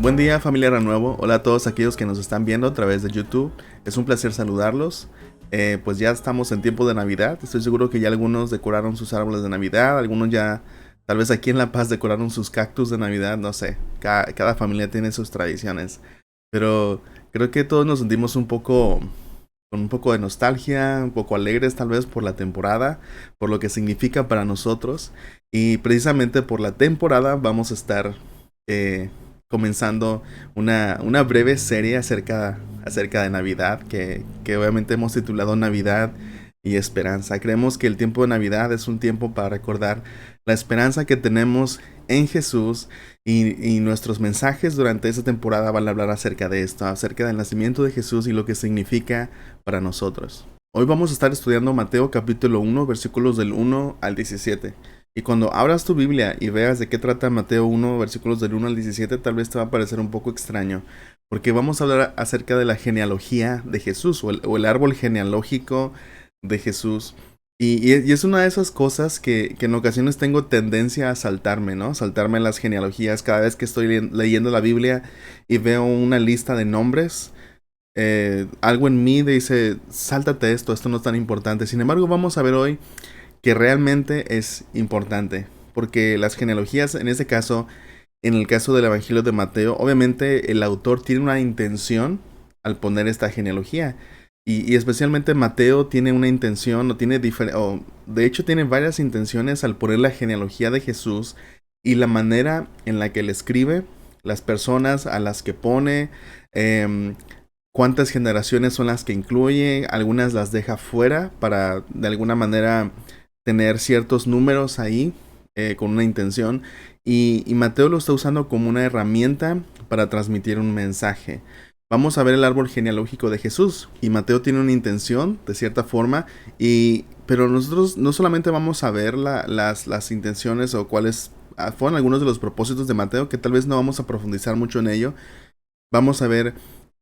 Buen día, familia Renuevo. Hola a todos aquellos que nos están viendo a través de YouTube. Es un placer saludarlos. Pues ya estamos en tiempo de Navidad. Estoy seguro que ya algunos decoraron sus árboles de Navidad. Algunos ya, tal vez aquí en La Paz, decoraron sus cactus de Navidad. No sé, cada familia tiene sus tradiciones. Pero creo que todos nos sentimos con un poco de nostalgia, un poco alegres tal vez por la temporada, por lo que significa para nosotros. Y precisamente por la temporada vamos a estar eh, comenzando una breve serie acerca de Navidad, que obviamente hemos titulado Navidad y Esperanza. Creemos que el tiempo de Navidad es un tiempo para recordar la esperanza que tenemos en Jesús y nuestros mensajes durante esta temporada van a hablar acerca de esto, acerca del nacimiento de Jesús y lo que significa para nosotros. Hoy vamos a estar estudiando Mateo capítulo 1, versículos del 1 al 17. Y cuando abras tu Biblia y veas de qué trata Mateo 1, versículos del 1 al 17, tal vez te va a parecer un poco extraño, porque vamos a hablar acerca de la genealogía de Jesús o el árbol genealógico de Jesús. Y es una de esas cosas que en ocasiones tengo tendencia a saltarme, ¿no? Saltarme las genealogías cada vez que estoy leyendo la Biblia y veo una lista de nombres. Algo en mí dice, sáltate esto no es tan importante. Sin embargo, vamos a ver hoy que realmente es importante, porque las genealogías, en este caso, en el caso del Evangelio de Mateo, obviamente el autor tiene una intención al poner esta genealogía. Y especialmente Mateo tiene una intención, o de hecho tiene varias intenciones al poner la genealogía de Jesús y la manera en la que él escribe, las personas a las que pone, em, cuántas generaciones son las que incluye, algunas las deja fuera para de alguna manera tener ciertos números ahí con una intención. Y Mateo lo está usando como una herramienta para transmitir un mensaje. Vamos a ver el árbol genealógico de Jesús y Mateo tiene una intención de cierta forma pero nosotros no solamente vamos a ver las intenciones o cuáles fueron algunos de los propósitos de Mateo, que tal vez no vamos a profundizar mucho en ello. Vamos a ver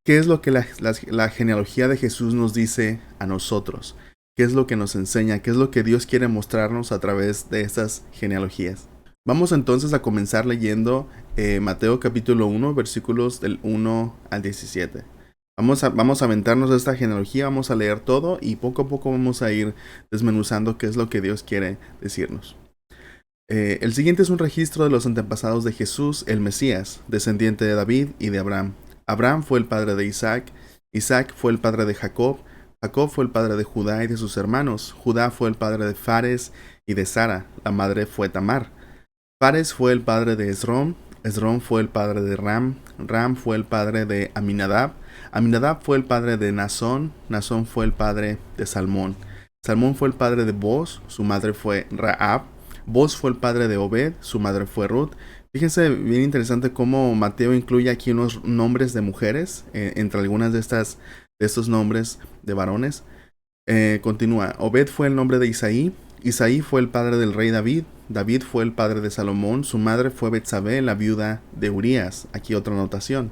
qué es lo que la genealogía de Jesús nos dice a nosotros, qué es lo que nos enseña, qué es lo que Dios quiere mostrarnos a través de estas genealogías. Vamos entonces a comenzar leyendo Mateo capítulo 1, versículos del 1 al 17. Vamos a aventarnos esta genealogía, vamos a leer todo y poco a poco vamos a ir desmenuzando qué es lo que Dios quiere decirnos. El siguiente es un registro de los antepasados de Jesús, el Mesías, descendiente de David y de Abraham. Abraham fue el padre de Isaac, Isaac fue el padre de Jacob, Jacob fue el padre de Judá y de sus hermanos, Judá fue el padre de Fares y de Sara, la madre fue Tamar. Fares fue el padre de Esrom, Esrom fue el padre de Ram, Ram fue el padre de Aminadab, Aminadab fue el padre de Nazón, Nazón fue el padre de Salmón, Salmón fue el padre de Boz, su madre fue Raab, Boz fue el padre de Obed, su madre fue Ruth. Fíjense bien interesante cómo Mateo incluye aquí unos nombres de mujeres entre algunas de estos nombres de varones. Continúa. Obed fue el nombre de Isaí. Isaí fue el padre del rey David. David fue el padre de Salomón. Su madre fue Betsabé, la viuda de Urías. Aquí otra anotación.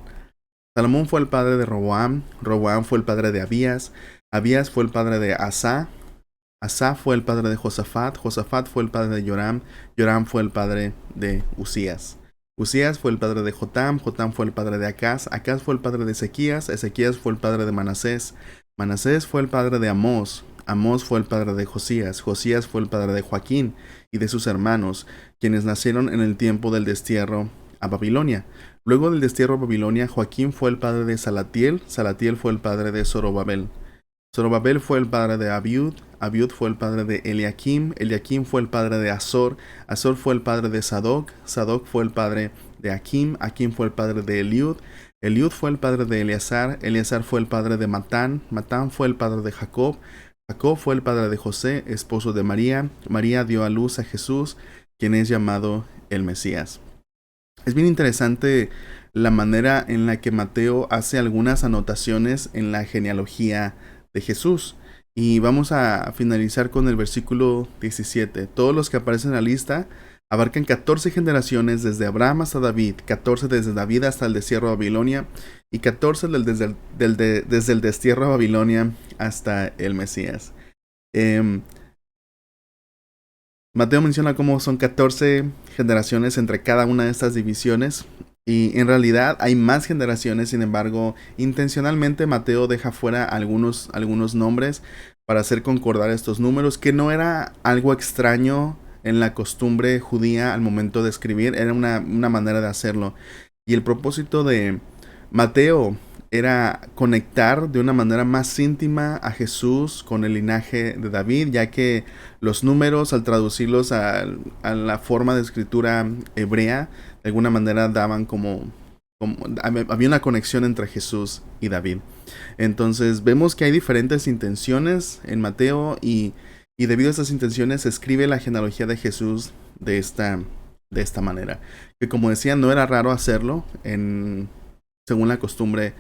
Salomón fue el padre de Roboam. Roboam fue el padre de Abías. Abías fue el padre de Asa. Asa fue el padre de Josafat. Josafat fue el padre de Joram. Joram fue el padre de Usías. Usías fue el padre de Jotam. Jotam fue el padre de Acaz. Acaz fue el padre de Ezequías. Ezequías fue el padre de Manasés. Manasés fue el padre de Amós. Amós fue el padre de Josías. Josías fue el padre de Joaquín y de sus hermanos, quienes nacieron en el tiempo del destierro a Babilonia. Luego del destierro a Babilonia, Joaquín fue el padre de Salatiel. Salatiel fue el padre de Zorobabel. Zorobabel fue el padre de Abiud. Abiud fue el padre de Eliakim. Eliakim fue el padre de Azor. Azor fue el padre de Sadoc. Sadoc fue el padre de Akim. Akim fue el padre de Eliud. Eliud fue el padre de Eleazar. Eleazar fue el padre de Matán. Matán fue el padre de Jacob. Jacob fue el padre de José, esposo de María. María dio a luz a Jesús, quien es llamado el Mesías. Es bien interesante la manera en la que Mateo hace algunas anotaciones en la genealogía de Jesús. Y vamos a finalizar con el versículo 17. Todos los que aparecen en la lista abarcan 14 generaciones desde Abraham hasta David, 14 desde David hasta el destierro a Babilonia y 14 desde el destierro a Babilonia hasta el Mesías. Mateo menciona cómo son 14 generaciones entre cada una de estas divisiones Y en realidad hay más generaciones, sin embargo, intencionalmente Mateo deja fuera algunos nombres para hacer concordar estos números, que no era algo extraño en la costumbre judía al momento de escribir, era una manera de hacerlo. Y el propósito de Mateo era conectar de una manera más íntima a Jesús con el linaje de David, ya que los números, al traducirlos a la forma de escritura hebrea, de alguna manera daban había una conexión entre Jesús y David. Entonces vemos que hay diferentes intenciones en Mateo y debido a esas intenciones se escribe la genealogía de Jesús de esta manera. Que como decía, no era raro hacerlo según la costumbre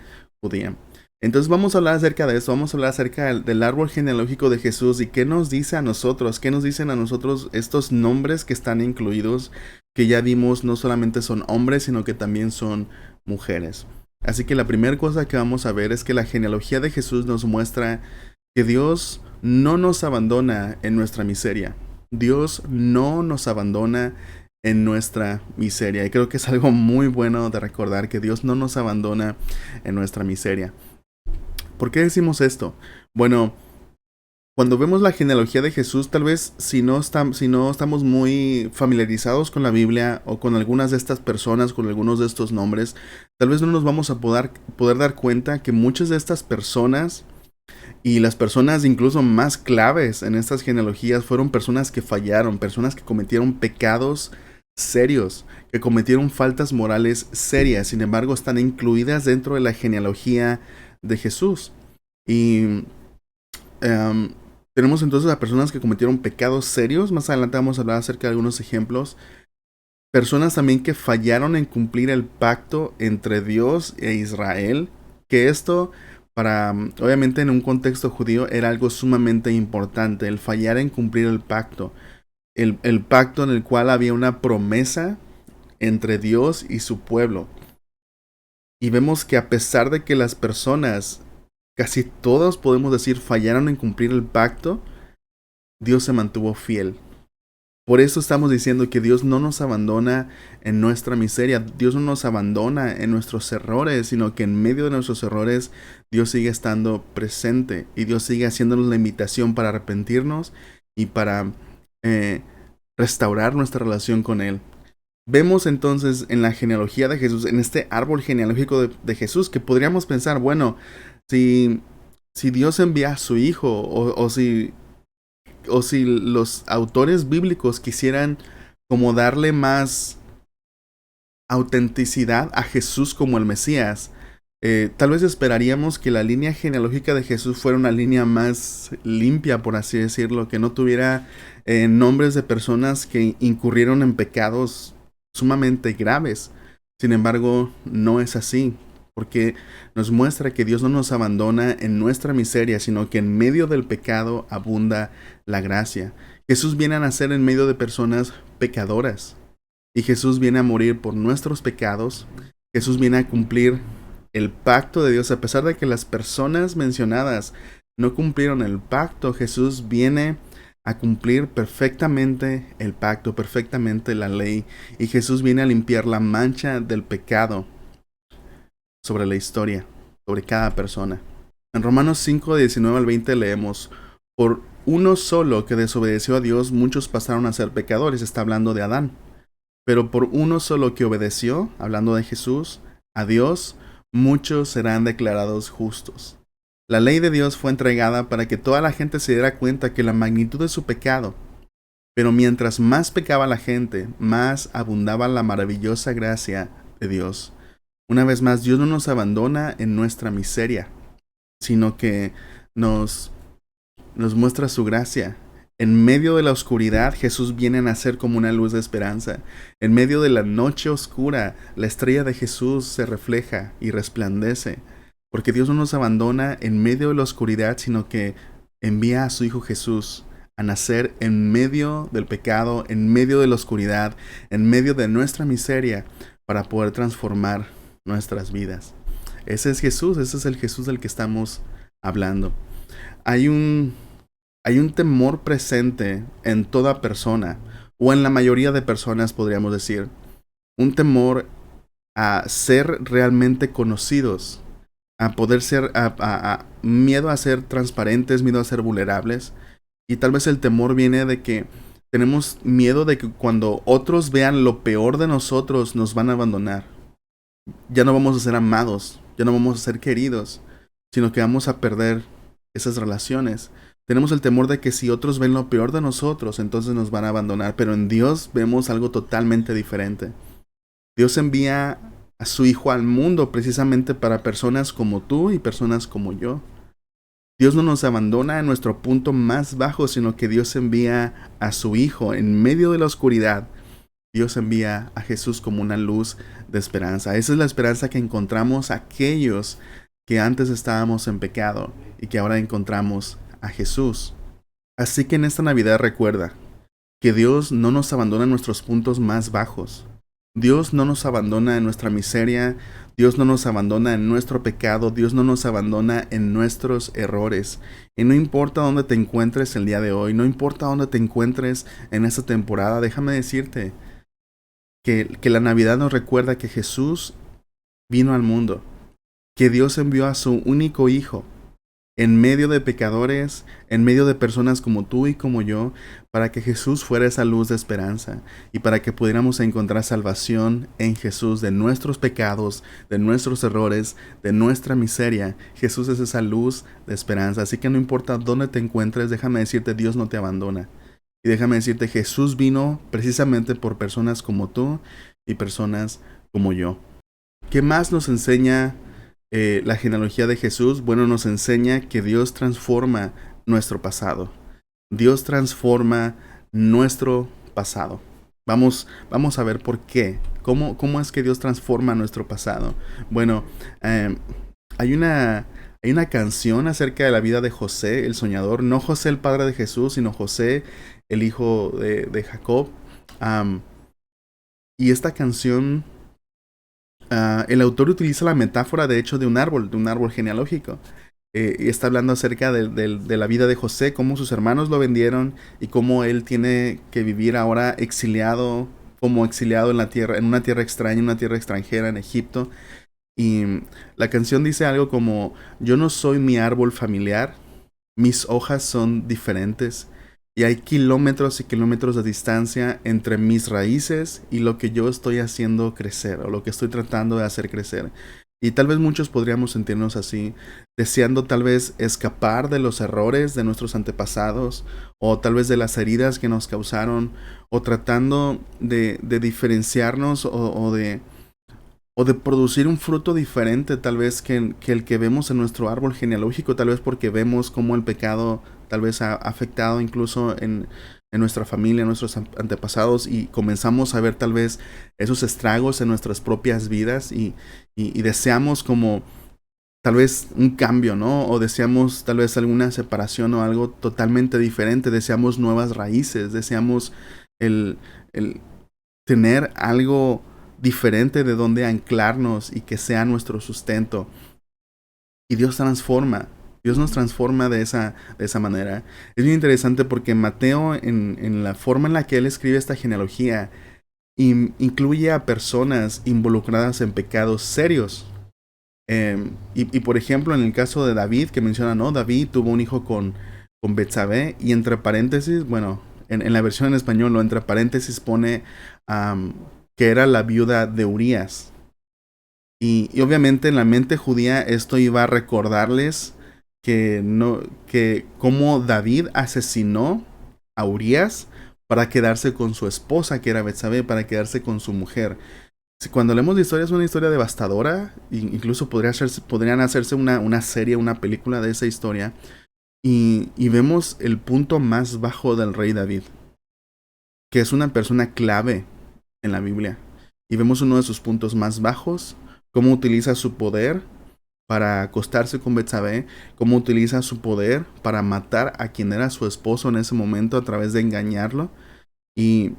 judía. Entonces vamos a hablar acerca de eso, vamos a hablar acerca del árbol genealógico de Jesús y qué nos dice a nosotros, qué nos dicen a nosotros estos nombres que están incluidos, que ya vimos no solamente son hombres, sino que también son mujeres. Así que la primera cosa que vamos a ver es que la genealogía de Jesús nos muestra que Dios no nos abandona en nuestra miseria. Dios no nos abandona en nuestra miseria. Y creo que es algo muy bueno de recordar que Dios no nos abandona en nuestra miseria. ¿Por qué decimos esto? Bueno, cuando vemos la genealogía de Jesús, tal vez si no estamos muy familiarizados con la Biblia o con algunas de estas personas, con algunos de estos nombres, tal vez no nos vamos a poder dar cuenta que muchas de estas personas y las personas incluso más claves en estas genealogías fueron personas que fallaron, personas que cometieron pecados serios, que cometieron faltas morales serias, sin embargo están incluidas dentro de la genealogía de Jesús. Y tenemos entonces a personas que cometieron pecados serios. Más adelante vamos a hablar acerca de algunos ejemplos. Personas también que fallaron en cumplir el pacto entre Dios e Israel. Que esto, obviamente en un contexto judío, era algo sumamente importante. El fallar en cumplir el pacto. El pacto en el cual había una promesa entre Dios y su pueblo. Y vemos que a pesar de que las personas, casi todos podemos decir, fallaron en cumplir el pacto, Dios se mantuvo fiel. Por eso estamos diciendo que Dios no nos abandona en nuestra miseria, Dios no nos abandona en nuestros errores, sino que en medio de nuestros errores Dios sigue estando presente y Dios sigue haciéndonos la invitación para arrepentirnos y para restaurar nuestra relación con Él. Vemos entonces en la genealogía de Jesús, en este árbol genealógico de Jesús, que podríamos pensar, bueno, si Dios envía a su Hijo, o si los autores bíblicos quisieran como darle más autenticidad a Jesús como el Mesías, tal vez esperaríamos que la línea genealógica de Jesús fuera una línea más limpia, por así decirlo, que no tuviera nombres de personas que incurrieron en pecados sumamente graves. Sin embargo, no es así, porque nos muestra que Dios no nos abandona en nuestra miseria, sino que en medio del pecado abunda la gracia. Jesús viene a nacer en medio de personas pecadoras, y Jesús viene a morir por nuestros pecados. Jesús viene a cumplir el pacto de Dios. A pesar de que las personas mencionadas no cumplieron el pacto, Jesús viene a cumplir perfectamente el pacto, perfectamente la ley. Y Jesús viene a limpiar la mancha del pecado sobre la historia, sobre cada persona. En Romanos 5, 19 al 20 leemos: por uno solo que desobedeció a Dios, muchos pasaron a ser pecadores. Está hablando de Adán. Pero por uno solo que obedeció, hablando de Jesús, a Dios, muchos serán declarados justos. La ley de Dios fue entregada para que toda la gente se diera cuenta que la magnitud de su pecado. Pero mientras más pecaba la gente, más abundaba la maravillosa gracia de Dios. Una vez más, Dios no nos abandona en nuestra miseria, sino que nos muestra su gracia. En medio de la oscuridad, Jesús viene a nacer como una luz de esperanza. En medio de la noche oscura, la estrella de Jesús se refleja y resplandece. Porque Dios no nos abandona en medio de la oscuridad, sino que envía a su Hijo Jesús a nacer en medio del pecado, en medio de la oscuridad, en medio de nuestra miseria, para poder transformar nuestras vidas. Ese es Jesús, ese es el Jesús del que estamos hablando. Hay un temor presente en toda persona, o en la mayoría de personas podríamos decir, un temor a ser realmente conocidos, a poder ser, miedo a ser transparentes, miedo a ser vulnerables. Y tal vez el temor viene de que tenemos miedo de que cuando otros vean lo peor de nosotros nos van a abandonar. Ya no vamos a ser amados, ya no vamos a ser queridos, sino que vamos a perder esas relaciones. Tenemos el temor de que si otros ven lo peor de nosotros, entonces nos van a abandonar, pero en Dios vemos algo totalmente diferente. Dios envía a su Hijo al mundo precisamente para personas como tú y personas como yo. Dios no nos abandona en nuestro punto más bajo, sino que Dios envía a su Hijo en medio de la oscuridad. Dios envía a Jesús como una luz de esperanza. Esa es la esperanza que encontramos aquellos que antes estábamos en pecado y que ahora encontramos a Jesús. Así que en esta Navidad recuerda que Dios no nos abandona en nuestros puntos más bajos. Dios no nos abandona en nuestra miseria, Dios no nos abandona en nuestro pecado, Dios no nos abandona en nuestros errores. Y no importa dónde te encuentres el día de hoy, no importa dónde te encuentres en esta temporada, déjame decirte que la Navidad nos recuerda que Jesús vino al mundo, que Dios envió a su único Hijo en medio de pecadores, en medio de personas como tú y como yo, para que Jesús fuera esa luz de esperanza y para que pudiéramos encontrar salvación en Jesús de nuestros pecados, de nuestros errores, de nuestra miseria. Jesús es esa luz de esperanza. Así que no importa dónde te encuentres, déjame decirte, Dios no te abandona. Y déjame decirte, Jesús vino precisamente por personas como tú y personas como yo. ¿Qué más nos enseña la genealogía de Jesús? Bueno, nos enseña que Dios transforma nuestro pasado. Dios transforma nuestro pasado. Vamos a ver por qué. ¿Cómo es que Dios transforma nuestro pasado? Bueno, hay una canción acerca de la vida de José, el soñador. No José, el padre de Jesús, sino José, el hijo de Jacob. Y esta canción, el autor utiliza la metáfora, de hecho, de un árbol genealógico. Y está hablando acerca de la vida de José, cómo sus hermanos lo vendieron y cómo él tiene que vivir ahora exiliado, como exiliado en la tierra, en una tierra extraña, en una tierra extranjera, en Egipto. Y la canción dice algo como: yo no soy mi árbol familiar, mis hojas son diferentes, y hay kilómetros y kilómetros de distancia entre mis raíces y lo que yo estoy haciendo crecer, o lo que estoy tratando de hacer crecer. Y tal vez muchos podríamos sentirnos así, deseando tal vez escapar de los errores de nuestros antepasados, o tal vez de las heridas que nos causaron, o tratando de diferenciarnos o de producir un fruto diferente tal vez que el que vemos en nuestro árbol genealógico, tal vez porque vemos cómo el pecado tal vez ha afectado incluso en nuestra familia, en nuestros antepasados, y comenzamos a ver tal vez esos estragos en nuestras propias vidas y deseamos como tal vez un cambio, ¿no? O deseamos tal vez alguna separación o algo totalmente diferente, deseamos nuevas raíces, deseamos el, el tener algo diferente de donde anclarnos y que sea nuestro sustento. Y Dios nos transforma de esa manera. Es bien interesante porque Mateo, en la forma en la que él escribe esta genealogía, incluye a personas involucradas en pecados serios. Y por ejemplo, en el caso de David, que menciona, ¿no? David tuvo un hijo con Betsabé, y entre paréntesis, bueno, en la versión en español, ¿no? Entre paréntesis pone que era la viuda de Urías. Y obviamente en la mente judía esto iba a recordarles que cómo David asesinó a Urías para quedarse con su esposa, que era Betsabé, para quedarse con su mujer. Cuando leemos la historia, es una historia devastadora. Incluso podrían hacerse una serie, una película de esa historia. Y vemos el punto más bajo del rey David, que es una persona clave en la Biblia. Y vemos uno de sus puntos más bajos, cómo utiliza su poder para acostarse con Betsabé, cómo utiliza su poder para matar a quien era su esposo en ese momento a través de engañarlo. Y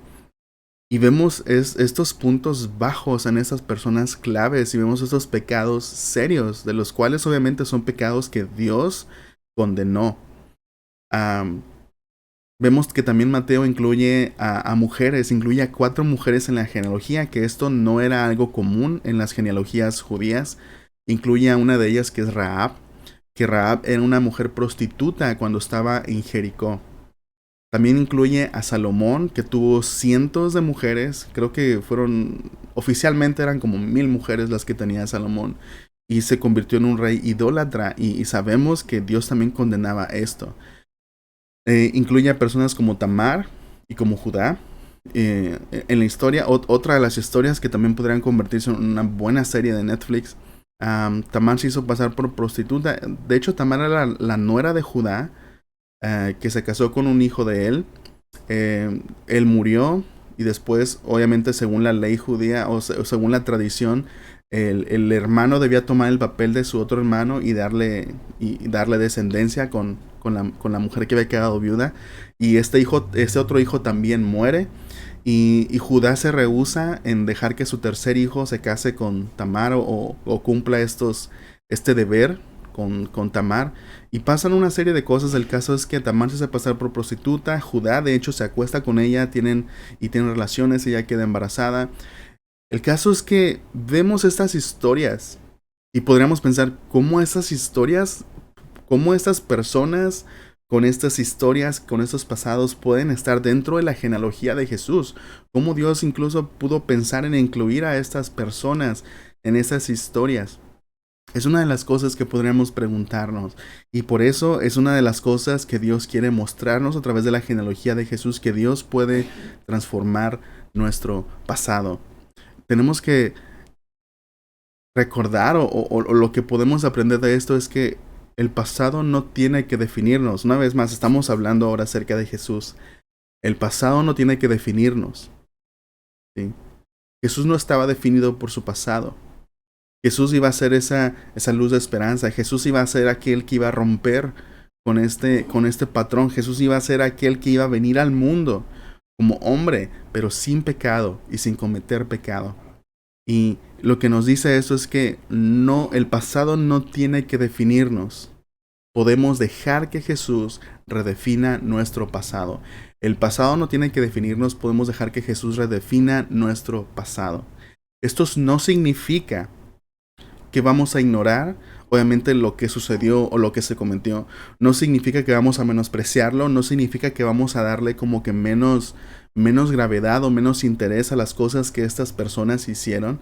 vemos estos puntos bajos en esas personas claves, y vemos estos pecados serios, de los cuales obviamente son pecados que Dios condenó. Vemos que también Mateo incluye a mujeres, incluye a 4 mujeres en la genealogía, que esto no era algo común en las genealogías judías. Incluye a una de ellas que es Rahab, que Rahab era una mujer prostituta cuando estaba en Jericó. También incluye a Salomón, que tuvo cientos de mujeres. Creo que oficialmente eran como 1000 mujeres las que tenía Salomón. Y se convirtió en un rey idólatra. Y sabemos que Dios también condenaba esto. Incluye a personas como Tamar y como Judá. En la historia, otra de las historias que también podrían convertirse en una buena serie de Netflix. Tamar se hizo pasar por prostituta. De hecho, Tamar era la nuera de Judá, que se casó con un hijo de él. Él murió y después, obviamente, según la ley judía o según la tradición, el hermano debía tomar el papel de su otro hermano y darle descendencia con la mujer que había quedado viuda. Y este otro hijo también muere. Y Judá se rehúsa en dejar que su tercer hijo se case con Tamar o cumpla este deber con Tamar. Y pasan una serie de cosas. El caso es que Tamar se hace pasar por prostituta. Judá, de hecho, se acuesta con ella, tienen relaciones, ella queda embarazada. El caso es que vemos estas historias y podríamos pensar cómo estas personas con estas historias, con estos pasados, pueden estar dentro de la genealogía de Jesús. Cómo Dios incluso pudo pensar en incluir a estas personas en esas historias. Es una de las cosas que podríamos preguntarnos. Y por eso es una de las cosas que Dios quiere mostrarnos a través de la genealogía de Jesús, que Dios puede transformar nuestro pasado. Tenemos que recordar o lo que podemos aprender de esto es que el pasado no tiene que definirnos. Una vez más, estamos hablando ahora acerca de Jesús. El pasado no tiene que definirnos. ¿Sí? Jesús no estaba definido por su pasado. Jesús iba a ser esa luz de esperanza. Jesús iba a ser aquel que iba a romper con este patrón. Jesús iba a ser aquel que iba a venir al mundo como hombre, pero sin pecado y sin cometer pecado. Y lo que nos dice eso es que el pasado no tiene que definirnos. Podemos dejar que Jesús redefina nuestro pasado. El pasado no tiene que definirnos, podemos dejar que Jesús redefina nuestro pasado. Esto no significa que vamos a ignorar, obviamente, lo que sucedió o lo que se cometió. No significa que vamos a menospreciarlo, no significa que vamos a darle como que menos gravedad o menos interés a las cosas que estas personas hicieron.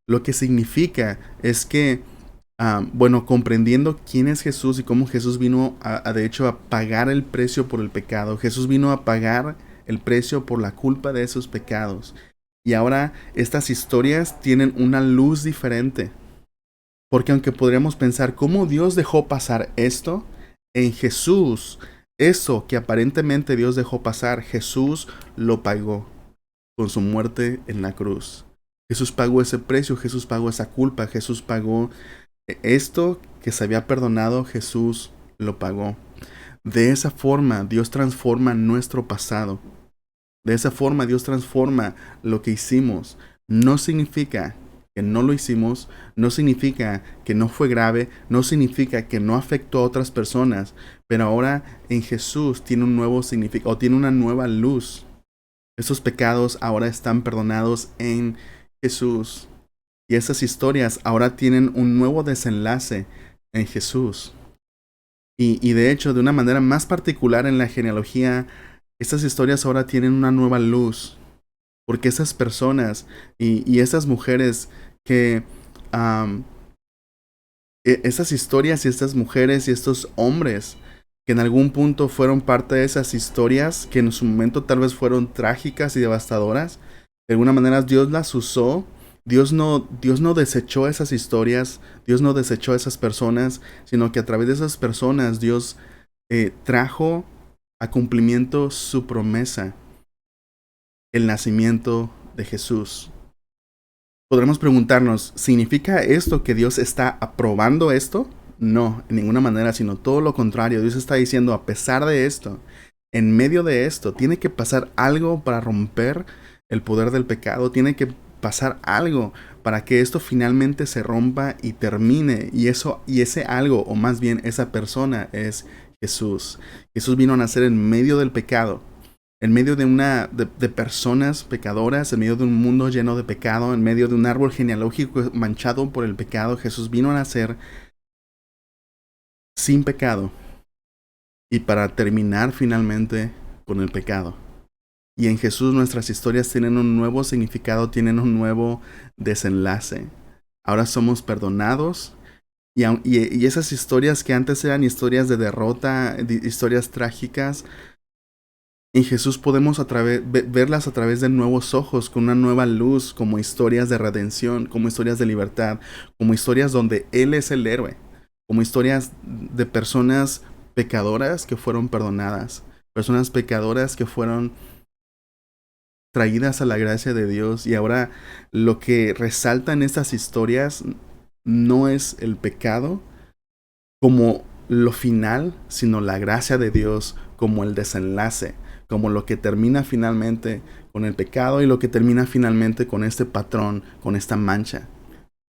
Lo que significa es que, comprendiendo quién es Jesús y cómo Jesús vino de hecho a pagar el precio por el pecado. Jesús vino a pagar el precio por la culpa de esos pecados. Y ahora estas historias tienen una luz diferente. Porque aunque podríamos pensar cómo Dios dejó pasar esto, en Jesús, eso que aparentemente Dios dejó pasar, Jesús lo pagó con su muerte en la cruz. Jesús pagó ese precio, Jesús pagó esa culpa, Jesús pagó esto que se había perdonado, Jesús lo pagó. De esa forma Dios transforma nuestro pasado. De esa forma Dios transforma lo que hicimos. No significa que no lo hicimos, no significa que no fue grave, no significa que no afectó a otras personas, pero ahora en Jesús tiene un nuevo significado, o tiene una nueva luz. Esos pecados ahora están perdonados en Jesús. Y esas historias ahora tienen un nuevo desenlace en Jesús. Y de hecho, de una manera más particular en la genealogía, estas historias ahora tienen una nueva luz. Porque esas personas y esas mujeres que esas historias y estas mujeres y estos hombres que en algún punto fueron parte de esas historias que en su momento tal vez fueron trágicas y devastadoras, de alguna manera Dios las usó. Dios no desechó esas historias, Dios no desechó a esas personas, sino que a través de esas personas Dios trajo a cumplimiento su promesa, el nacimiento de Jesús. Podremos preguntarnos, ¿significa esto que Dios está aprobando esto? No, en ninguna manera, sino todo lo contrario. Dios está diciendo, a pesar de esto, en medio de esto, tiene que pasar algo para romper el poder del pecado. Tiene que pasar algo para que esto finalmente se rompa y termine. Y ese algo, o más bien esa persona, es Jesús. Jesús vino a nacer en medio del pecado en medio de personas pecadoras, en medio de un mundo lleno de pecado, en medio de un árbol genealógico manchado por el pecado, Jesús vino a nacer sin pecado y para terminar finalmente con el pecado. Y en Jesús nuestras historias tienen un nuevo significado, tienen un nuevo desenlace. Ahora somos perdonados y esas historias que antes eran historias de derrota, historias trágicas, en Jesús podemos verlas a través de nuevos ojos, con una nueva luz, como historias de redención, como historias de libertad, como historias donde Él es el héroe, como historias de personas pecadoras que fueron perdonadas, personas pecadoras que fueron traídas a la gracia de Dios. Y ahora lo que resalta en estas historias no es el pecado como lo final, sino la gracia de Dios como el desenlace, como lo que termina finalmente con el pecado y lo que termina finalmente con este patrón, con esta mancha.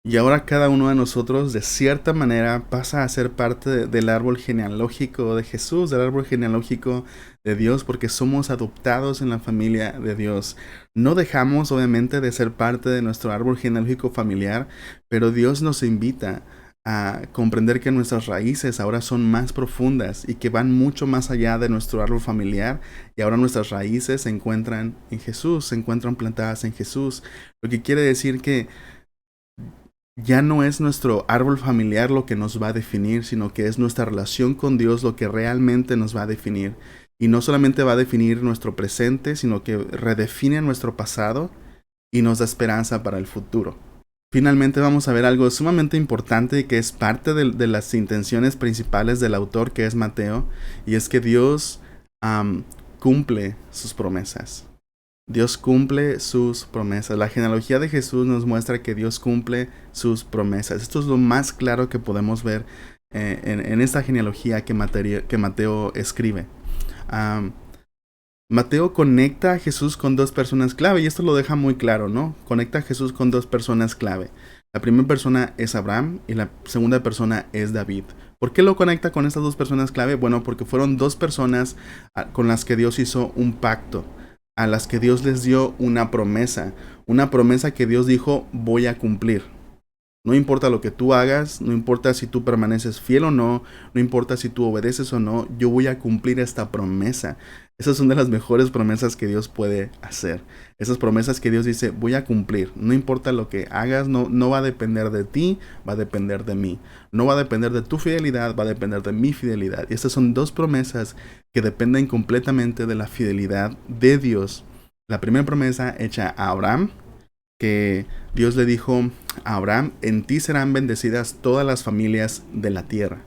Y ahora cada uno de nosotros de cierta manera pasa a ser parte del árbol genealógico de Jesús, del árbol genealógico de Dios, porque somos adoptados en la familia de Dios. No dejamos obviamente de ser parte de nuestro árbol genealógico familiar, pero Dios nos invita a comprender que nuestras raíces ahora son más profundas y que van mucho más allá de nuestro árbol familiar, y ahora nuestras raíces se encuentran en Jesús, se encuentran plantadas en Jesús, lo que quiere decir que ya no es nuestro árbol familiar lo que nos va a definir, sino que es nuestra relación con Dios lo que realmente nos va a definir. Y no solamente va a definir nuestro presente, sino que redefine nuestro pasado y nos da esperanza para el futuro. Finalmente vamos a ver algo sumamente importante que es parte de las intenciones principales del autor, que es Mateo, y es que Dios cumple sus promesas. Dios cumple sus promesas. La genealogía de Jesús nos muestra que Dios cumple sus promesas. Esto es lo más claro que podemos ver en esta genealogía que Mateo escribe. Mateo conecta a Jesús con dos personas clave, y esto lo deja muy claro, ¿no? Conecta a Jesús con dos personas clave. La primera persona es Abraham y la segunda persona es David. ¿Por qué lo conecta con estas dos personas clave? Bueno, porque fueron dos personas con las que Dios hizo un pacto, a las que Dios les dio una promesa que Dios dijo: voy a cumplir. No importa lo que tú hagas, no importa si tú permaneces fiel o no, no importa si tú obedeces o no, yo voy a cumplir esta promesa. Esas son de las mejores promesas que Dios puede hacer. Esas promesas que Dios dice: voy a cumplir. No importa lo que hagas, no va a depender de ti, va a depender de mí. No va a depender de tu fidelidad, va a depender de mi fidelidad. Y estas son dos promesas que dependen completamente de la fidelidad de Dios. La primera promesa hecha a Abraham, que Dios le dijo a Abraham: en ti serán bendecidas todas las familias de la tierra.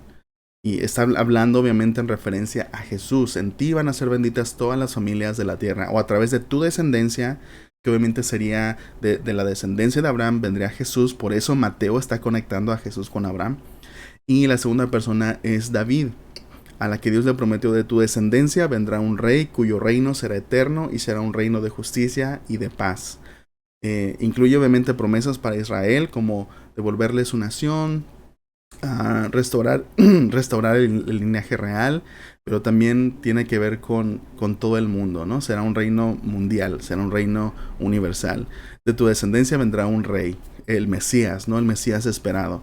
Y está hablando obviamente en referencia a Jesús. En ti van a ser benditas todas las familias de la tierra, o a través de tu descendencia, que obviamente sería de la descendencia de Abraham, vendría Jesús. Por eso Mateo está conectando a Jesús con Abraham. Y la segunda persona es David, a la que Dios le prometió: de tu descendencia vendrá un rey cuyo reino será eterno y será un reino de justicia y de paz. Incluye obviamente promesas para Israel, como devolverle su nación, restaurar el linaje real, pero también tiene que ver con todo el mundo, ¿no? Será un reino mundial, será un reino universal. De tu descendencia vendrá un rey, el Mesías, ¿no? El Mesías esperado.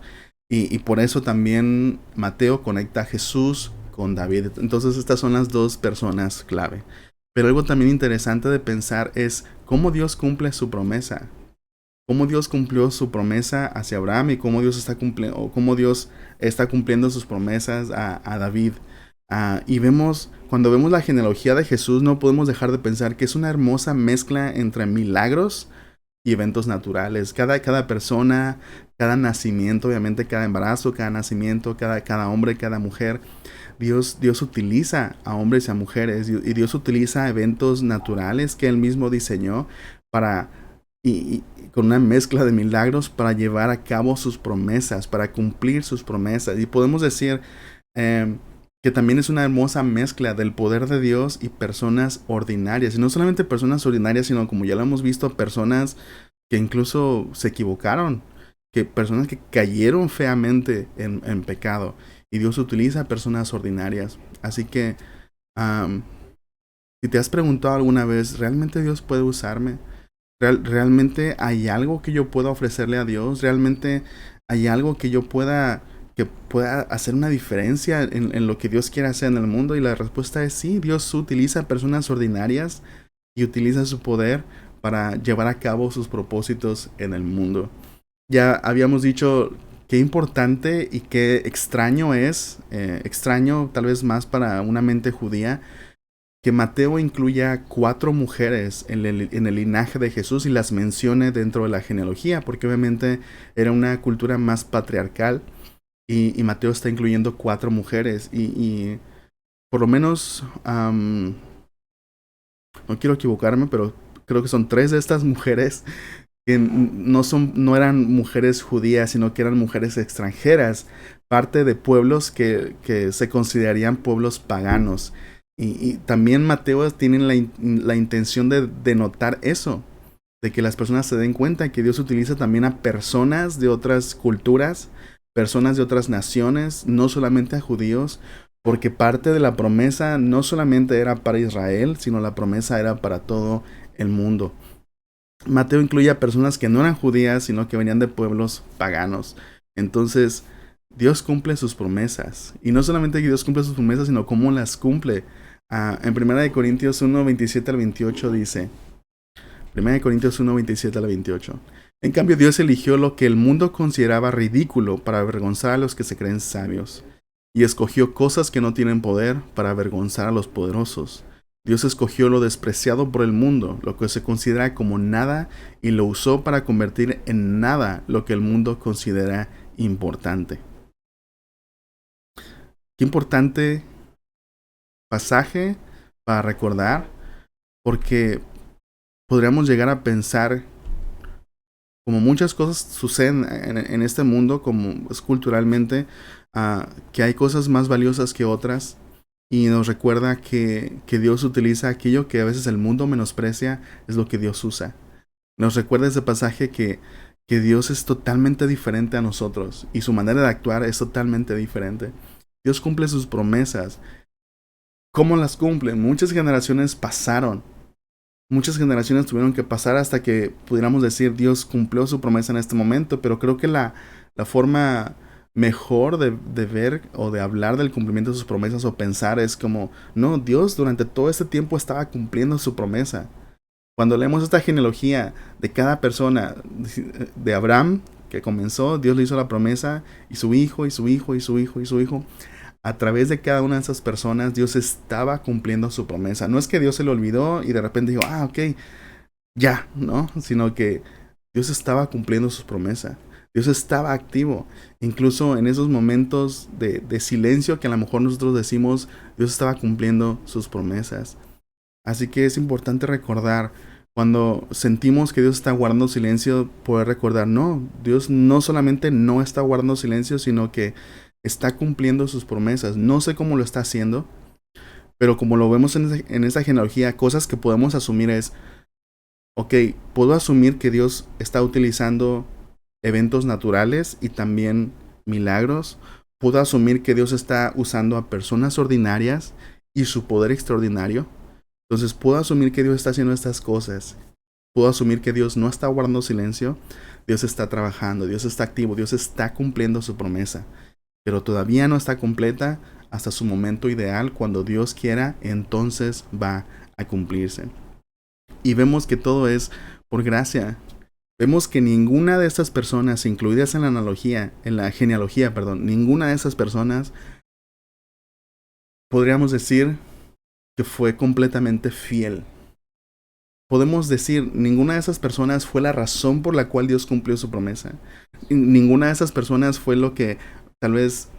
Y por eso también Mateo conecta a Jesús con David. Entonces estas son las dos personas clave. Pero algo también interesante de pensar es cómo Dios cumple su promesa. Cómo Dios cumplió su promesa hacia Abraham y cómo Dios está cumpliendo sus promesas a David. Y cuando vemos la genealogía de Jesús, no podemos dejar de pensar que es una hermosa mezcla entre milagros y eventos naturales. Cada persona, cada nacimiento, obviamente cada embarazo, cada nacimiento, cada hombre, cada mujer, Dios utiliza a hombres y a mujeres, y Dios utiliza eventos naturales que Él mismo diseñó para, y con una mezcla de milagros, para llevar a cabo sus promesas, para cumplir sus promesas. Y podemos decir que también es una hermosa mezcla del poder de Dios y personas ordinarias. Y no solamente personas ordinarias, sino, como ya lo hemos visto, personas que incluso se equivocaron, personas que cayeron feamente en pecado. Y Dios utiliza personas ordinarias. Así que Si te has preguntado alguna vez, ¿realmente Dios puede usarme? ¿Realmente hay algo que yo pueda ofrecerle a Dios? ¿Realmente hay algo que pueda hacer una diferencia en lo que Dios quiere hacer en el mundo? Y la respuesta es sí, Dios utiliza personas ordinarias y utiliza su poder para llevar a cabo sus propósitos en el mundo. Ya habíamos dicho qué importante y qué extraño es, extraño tal vez más para una mente judía, que Mateo incluya 4 mujeres en el linaje de Jesús y las mencione dentro de la genealogía, porque obviamente era una cultura más patriarcal y Mateo está incluyendo 4 mujeres y por lo menos, no quiero equivocarme, pero creo que son 3 de estas mujeres que no eran mujeres judías, sino que eran mujeres extranjeras, parte de pueblos que se considerarían pueblos paganos. Y también Mateo tiene la intención de denotar eso, de que las personas se den cuenta que Dios utiliza también a personas de otras culturas, personas de otras naciones, no solamente a judíos, porque parte de la promesa no solamente era para Israel, sino la promesa era para todo el mundo. Mateo incluye a personas que no eran judías, sino que venían de pueblos paganos. Entonces, Dios cumple sus promesas. Y no solamente que Dios cumple sus promesas, sino cómo las cumple. En 1 Corintios 1, 27 al 28 dice, 1 Corintios 1, 27 al 28. En cambio, Dios eligió lo que el mundo consideraba ridículo para avergonzar a los que se creen sabios. Y escogió cosas que no tienen poder para avergonzar a los poderosos. Dios escogió lo despreciado por el mundo, lo que se considera como nada, y lo usó para convertir en nada lo que el mundo considera importante. Qué importante pasaje para recordar, porque podríamos llegar a pensar, como muchas cosas suceden en este mundo, como es culturalmente, que hay cosas más valiosas que otras. Y nos recuerda que Dios utiliza aquello que a veces el mundo menosprecia, es lo que Dios usa. Nos recuerda ese pasaje que Dios es totalmente diferente a nosotros y su manera de actuar es totalmente diferente. Dios cumple sus promesas. ¿Cómo las cumple? Muchas generaciones pasaron. Muchas generaciones tuvieron que pasar hasta que pudiéramos decir Dios cumplió su promesa en este momento, pero creo que la forma mejor de ver o de hablar del cumplimiento de sus promesas o pensar es como, no, Dios durante todo este tiempo estaba cumpliendo su promesa. Cuando leemos esta genealogía de cada persona, de Abraham, que comenzó, Dios le hizo la promesa, y su hijo, y su hijo, y su hijo, y su hijo, a través de cada una de esas personas, Dios estaba cumpliendo su promesa. No es que Dios se le olvidó y de repente dijo, ok, ya, ¿no? Sino que Dios estaba cumpliendo sus promesas. Dios estaba activo. Incluso en esos momentos de silencio que a lo mejor nosotros decimos, Dios estaba cumpliendo sus promesas. Así que es importante recordar, cuando sentimos que Dios está guardando silencio, poder recordar, no, Dios no solamente no está guardando silencio, sino que está cumpliendo sus promesas. No sé cómo lo está haciendo, pero como lo vemos en esa genealogía, cosas que podemos asumir es, ok, puedo asumir que Dios está utilizando eventos naturales y también milagros. Puedo asumir que Dios está usando a personas ordinarias y su poder extraordinario. Entonces puedo asumir que Dios está haciendo estas cosas. Puedo asumir que Dios no está guardando silencio. Dios está trabajando, Dios está activo, Dios está cumpliendo su promesa. Pero todavía no está completa hasta su momento ideal. Cuando Dios quiera, entonces va a cumplirse. Y vemos que todo es por gracia. Vemos que ninguna de estas personas, incluidas en la genealogía, ninguna de esas personas podríamos decir que fue completamente fiel. Podemos decir, ninguna de esas personas fue la razón por la cual Dios cumplió su promesa. Ninguna de esas personas fue lo que tal vez,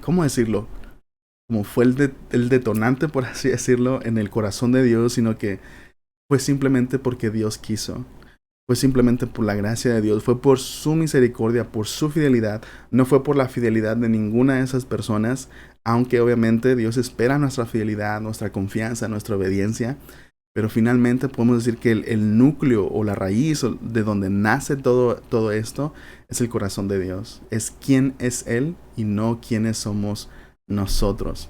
¿cómo decirlo? Como fue el detonante, por así decirlo, en el corazón de Dios, sino que fue simplemente porque Dios quiso. Fue simplemente por la gracia de Dios, fue por su misericordia, por su fidelidad. No fue por la fidelidad de ninguna de esas personas, aunque obviamente Dios espera nuestra fidelidad, nuestra confianza, nuestra obediencia. Pero finalmente podemos decir que el núcleo o la raíz de donde nace todo esto es el corazón de Dios. Es quién es Él y no quiénes somos nosotros.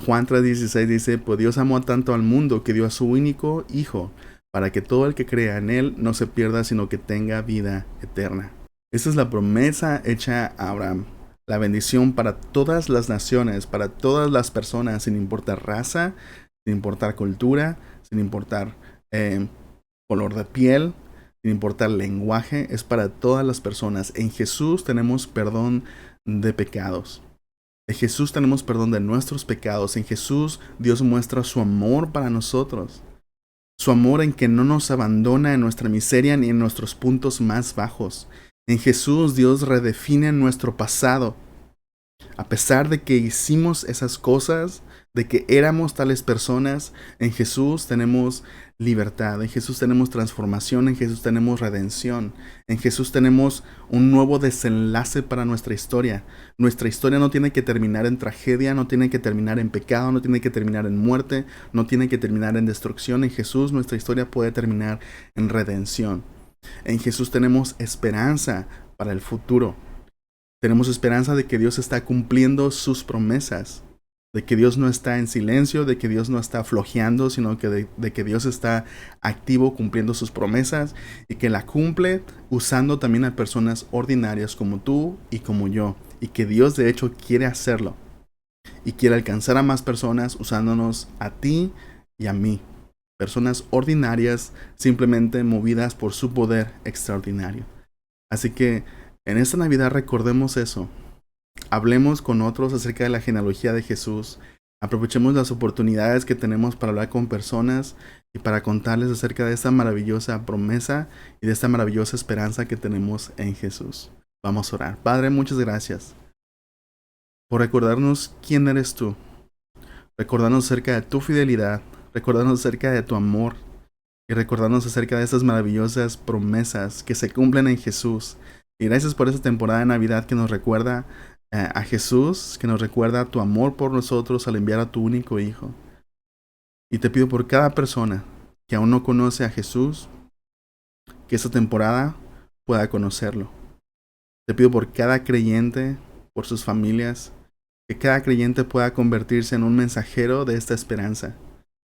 Juan 3:16 dice, pues Dios amó tanto al mundo que dio a su único Hijo, para que todo el que crea en Él no se pierda, sino que tenga vida eterna. Esa es la promesa hecha a Abraham. La bendición para todas las naciones, para todas las personas, sin importar raza, sin importar cultura, sin importar color de piel, sin importar lenguaje, es para todas las personas. En Jesús tenemos perdón de pecados. En Jesús tenemos perdón de nuestros pecados. En Jesús Dios muestra su amor para nosotros. Su amor en que no nos abandona en nuestra miseria ni en nuestros puntos más bajos. En Jesús Dios redefine nuestro pasado. A pesar de que hicimos esas cosas, de que éramos tales personas, en Jesús tenemos libertad, en Jesús tenemos transformación, en Jesús tenemos redención, en Jesús tenemos un nuevo desenlace para nuestra historia. Nuestra historia no tiene que terminar en tragedia, no tiene que terminar en pecado, no tiene que terminar en muerte, no tiene que terminar en destrucción. En Jesús nuestra historia puede terminar en redención. En Jesús tenemos esperanza para el futuro. Tenemos esperanza de que Dios está cumpliendo sus promesas, de que Dios no está en silencio, de que Dios no está flojeando, sino que de que Dios está activo cumpliendo sus promesas y que la cumple usando también a personas ordinarias como tú y como yo. Y que Dios de hecho quiere hacerlo y quiere alcanzar a más personas usándonos a ti y a mí. Personas ordinarias simplemente movidas por su poder extraordinario. Así que en esta Navidad recordemos eso. Hablemos con otros acerca de la genealogía de Jesús. Aprovechemos las oportunidades que tenemos para hablar con personas y para contarles acerca de esta maravillosa promesa y de esta maravillosa esperanza que tenemos en Jesús. Vamos a orar. Padre, muchas gracias por recordarnos quién eres tú. Recordarnos acerca de tu fidelidad. Recordarnos acerca de tu amor. Y recordarnos acerca de estas maravillosas promesas que se cumplen en Jesús. Y gracias por esta temporada de Navidad que nos recuerda a Jesús, que nos recuerda tu amor por nosotros al enviar a tu único Hijo. Y te pido por cada persona que aún no conoce a Jesús, que esta temporada pueda conocerlo. Te pido por cada creyente, por sus familias, que cada creyente pueda convertirse en un mensajero de esta esperanza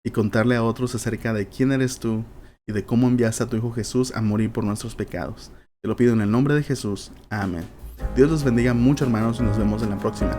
y contarle a otros acerca de quién eres tú y de cómo enviaste a tu Hijo Jesús a morir por nuestros pecados. Te lo pido en el nombre de Jesús. Amén. Dios los bendiga mucho, hermanos, y nos vemos en la próxima.